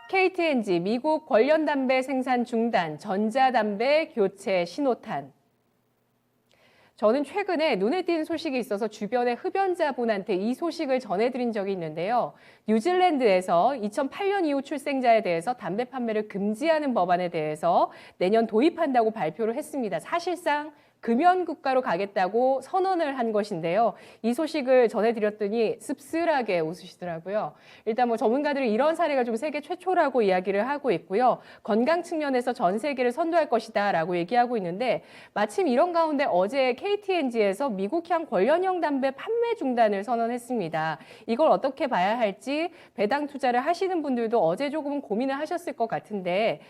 KT&G 미국 관련 담배 생산 중단, 전자담배 교체 신호탄. 저는 최근에 눈에 띈 소식이 있어서 주변의 흡연자분한테 이 소식을 전해드린 적이 있는데요. 뉴질랜드에서 2008년 이후 출생자에 대해서 담배 판매를 금지하는 법안에 대해서 내년 도입한다고 발표를 했습니다. 사실상 금연국가로 가겠다고 선언을 한 것인데요. 이 소식을 전해드렸더니 씁쓸하게 웃으시더라고요. 일단 전문가들은 이런 사례가 좀 세계 최초라고 이야기를 하고 있고요. 건강 측면에서 전 세계를 선도할 것이다라고 얘기하고 있는데 마침 이런 가운데 어제 KT&G에서 미국향 관련형 담배 판매 중단을 선언했습니다. 이걸 어떻게 봐야 할지 배당 투자를 하시는 분들도 어제 조금 고민을 하셨을 것 같은데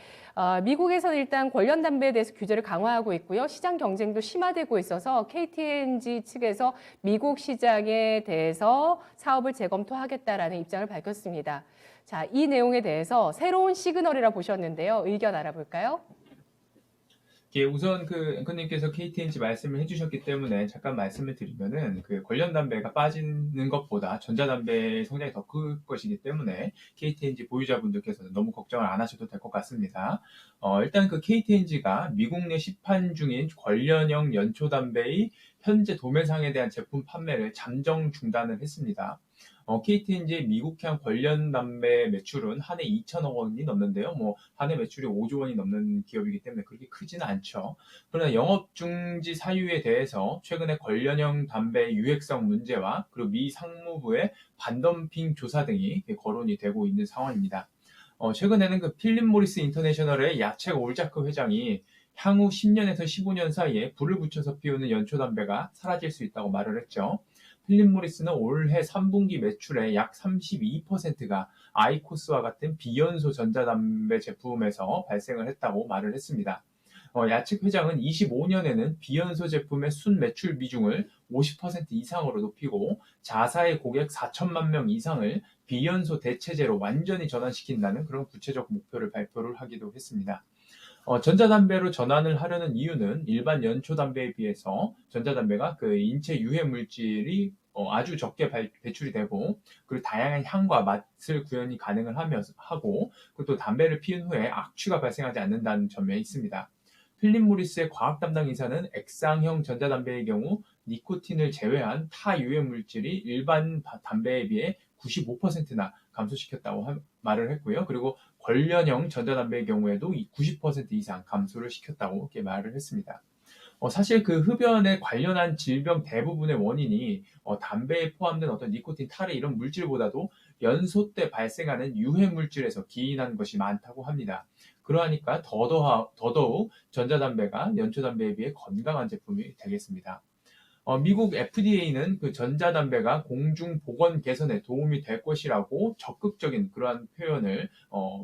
미국에서는 일단 관련 담배에 대해서 규제를 강화하고 있고요. 시장 경쟁도 심화되고 있어서 KT&G 측에서 미국 시장에 대해서 사업을 재검토하겠다라는 입장을 밝혔습니다. 자, 이 내용에 대해서 새로운 시그널이라 보셨는데요. 의견 알아볼까요? 예, 우선 앵커님께서 KT&G 말씀을 해주셨기 때문에 잠깐 말씀을 드리면은 관련 담배가 빠지는 것보다 전자담배의 성장이 더 클 것이기 때문에 KT&G 보유자분들께서는 너무 걱정을 안 하셔도 될 것 같습니다. 일단 KT&G가 미국 내 시판 중인 관련형 연초담배의 현재 도매상에 대한 제품 판매를 잠정 중단을 했습니다. KT&G의 미국향 관련 담배 매출은 한 해 2천억 원이 넘는데요. 한 해 매출이 5조 원이 넘는 기업이기 때문에 그렇게 크지는 않죠. 그러나 영업 중지 사유에 대해서 최근에 관련형 담배 유해성 문제와 그리고 미 상무부의 반덤핑 조사 등이 거론이 되고 있는 상황입니다. 최근에는 필립 모리스 인터내셔널의 야책 올자크 회장이 향후 10년에서 15년 사이에 불을 붙여서 피우는 연초담배가 사라질 수 있다고 말을 했죠. 필립 모리스는 올해 3분기 매출의 약 32%가 아이코스와 같은 비연소 전자담배 제품에서 발생을 했다고 말을 했습니다. 야측 회장은 25년에는 비연소 제품의 순 매출 비중을 50% 이상으로 높이고 자사의 고객 4천만 명 이상을 비연소 대체제로 완전히 전환시킨다는 그런 구체적 목표를 발표를 하기도 했습니다. 전자담배로 전환을 하려는 이유는 일반 연초담배에 비해서 전자담배가 인체 유해 물질이 아주 적게 배출이 되고 그리고 다양한 향과 맛을 구현이 가능을 하고 그리고 또 담배를 피운 후에 악취가 발생하지 않는다는 점에 있습니다. 필립 모리스의 과학 담당 이사는 액상형 전자담배의 경우 니코틴을 제외한 타 유해 물질이 일반 담배에 비해 95%나 감소시켰다고 말을 했고요. 그리고 관련형 전자담배의 경우에도 90% 이상 감소를 시켰다고 이렇게 말을 했습니다. 사실 흡연에 관련한 질병 대부분의 원인이 담배에 포함된 어떤 니코틴, 타르 이런 물질보다도 연소 때 발생하는 유해 물질에서 기인한 것이 많다고 합니다. 그러하니까 더더욱 전자담배가 연초담배에 비해 건강한 제품이 되겠습니다. 미국 FDA는 전자담배가 공중 보건 개선에 도움이 될 것이라고 적극적인 그러한 표현을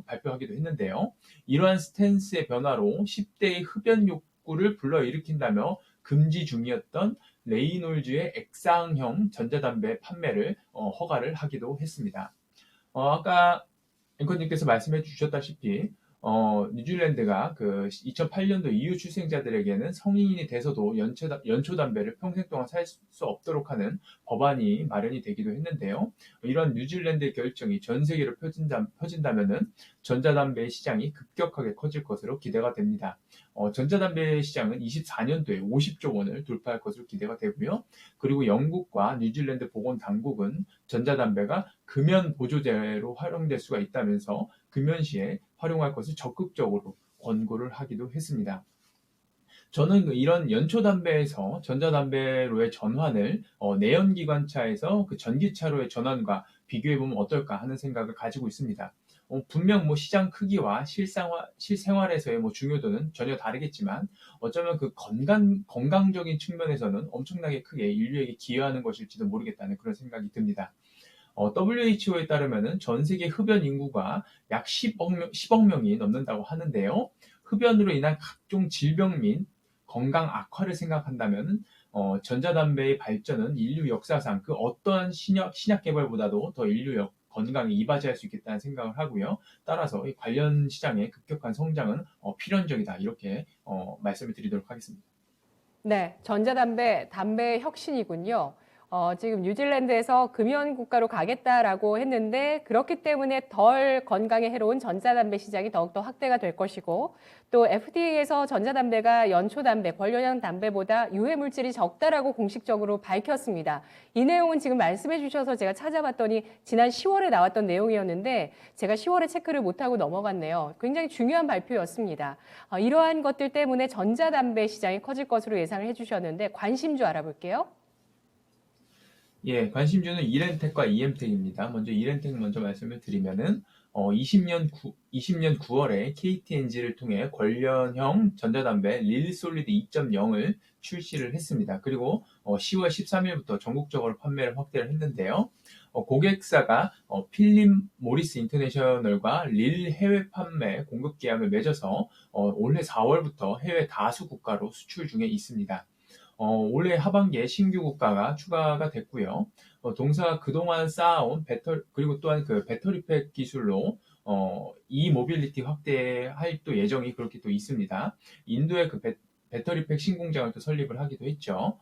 발표하기도 했는데요. 이러한 스탠스의 변화로 10대의 흡연 욕구를 불러일으킨다며 금지 중이었던 레이놀즈의 액상형 전자담배 판매를 허가를 하기도 했습니다. 아까 앵커님께서 말씀해 주셨다시피 뉴질랜드가 2008년도 이후 출생자들에게는 성인이 돼서도 연초담배를 평생 동안 살 수 없도록 하는 법안이 마련이 되기도 했는데요. 이런 뉴질랜드의 결정이 전 세계로 퍼진다면은 전자담배의 시장이 급격하게 커질 것으로 기대가 됩니다. 전자담배 시장은 24년도에 50조 원을 돌파할 것으로 기대가 되고요. 그리고 영국과 뉴질랜드 보건당국은 전자담배가 금연 보조제로 활용될 수가 있다면서 금연 시에 활용할 것을 적극적으로 권고를 하기도 했습니다. 저는 이런 연초담배에서 전자담배로의 전환을 내연기관차에서 전기차로의 전환과 비교해보면 어떨까 하는 생각을 가지고 있습니다. 분명 시장 크기와 실생활에서의 중요도는 전혀 다르겠지만 어쩌면 건강적인 측면에서는 엄청나게 크게 인류에게 기여하는 것일지도 모르겠다는 그런 생각이 듭니다. WHO에 따르면 전 세계 흡연 인구가 약 10억 명이 넘는다고 하는데요. 흡연으로 인한 각종 질병 및 건강 악화를 생각한다면 전자담배의 발전은 인류 역사상 어떠한 신약 개발보다도 더 인류 건강에 이바지할 수 있겠다는 생각을 하고요. 따라서 이 관련 시장의 급격한 성장은 필연적이다 이렇게 말씀을 드리도록 하겠습니다. 네, 전자담배, 담배의 혁신이군요. 지금 뉴질랜드에서 금연 국가로 가겠다라고 했는데 그렇기 때문에 덜 건강에 해로운 전자담배 시장이 더욱더 확대가 될 것이고 또 FDA에서 전자담배가 연초담배, 관련형 담배보다 유해 물질이 적다라고 공식적으로 밝혔습니다. 이 내용은 지금 말씀해 주셔서 제가 찾아봤더니 지난 10월에 나왔던 내용이었는데 제가 10월에 체크를 못하고 넘어갔네요. 굉장히 중요한 발표였습니다. 이러한 것들 때문에 전자담배 시장이 커질 것으로 예상을 해주셨는데 관심주 알아볼게요. 예, 관심주는 이렌텍과 이엠텍입니다. 먼저 이렌텍 먼저 말씀을 드리면은 20년 9월에 KTNG를 통해 관련형 전자담배 릴솔리드 2.0을 출시를 했습니다. 그리고 10월 13일부터 전국적으로 판매를 확대를 했는데요. 고객사가 필립 모리스 인터내셔널과 릴 해외 판매 공급 계약을 맺어서 올해 4월부터 해외 다수 국가로 수출 중에 있습니다. 올해 하반기에 신규 국가가 추가가 됐고요. 동사가 그동안 쌓아온 그리고 또한 그 배터리팩 기술로 이 모빌리티 확대할 또 예정이 그렇게 또 있습니다. 인도에 그 배터리팩 신공장을 또 설립을 하기도 했죠.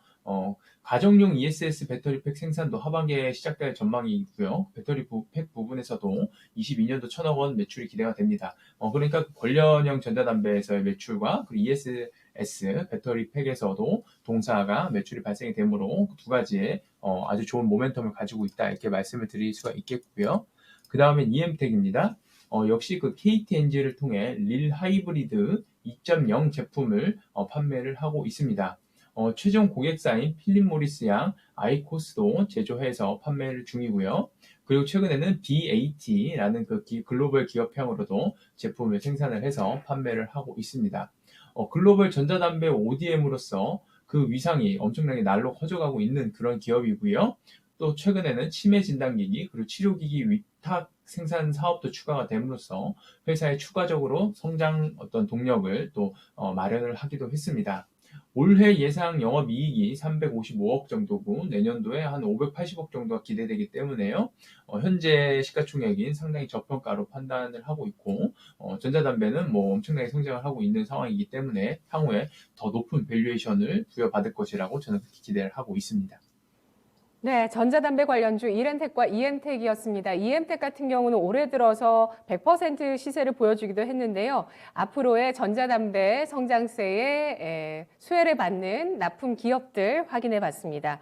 가정용 ESS 배터리팩 생산도 하반기에 시작될 전망이 있고요. 배터리팩 부분에서도 22년도 1,000억 원 매출이 기대가 됩니다. 그러니까 관련형 전자담배에서의 매출과 그리고 ESS 배터리팩에서도 동사가 매출이 발생이 되므로 두 가지의 아주 좋은 모멘텀을 가지고 있다 이렇게 말씀을 드릴 수가 있겠고요. 그 다음엔 EM텍입니다. 역시 그 KTNG를 통해 릴 하이브리드 2.0 제품을 판매를 하고 있습니다. 최종 고객사인 필립 모리스 양 아이코스도 제조해서 판매를 중이고요. 그리고 최근에는 BAT라는 그 글로벌 기업형으로도 제품을 생산을 해서 판매를 하고 있습니다. 글로벌 전자담배 ODM으로서 그 위상이 엄청나게 날로 커져가고 있는 그런 기업이고요. 또 최근에는 치매 진단기기 그리고 치료기기 위탁 생산 사업도 추가가 됨으로써 회사에 추가적으로 성장 어떤 동력을 또 마련을 하기도 했습니다. 올해 예상 영업이익이 355억 정도고 내년도에 한 580억 정도가 기대되기 때문에요. 현재 시가총액인 상당히 저평가로 판단을 하고 있고 전자담배는 뭐 엄청나게 성장을 하고 있는 상황이기 때문에 향후에 더 높은 밸류에이션을 부여받을 것이라고 저는 그렇게 기대를 하고 있습니다. 네, 전자담배 관련주 이렌텍과 이엠텍이었습니다. 이엠텍 같은 경우는 올해 들어서 100% 시세를 보여주기도 했는데요. 앞으로의 전자담배 성장세에 수혜를 받는 납품 기업들 확인해 봤습니다.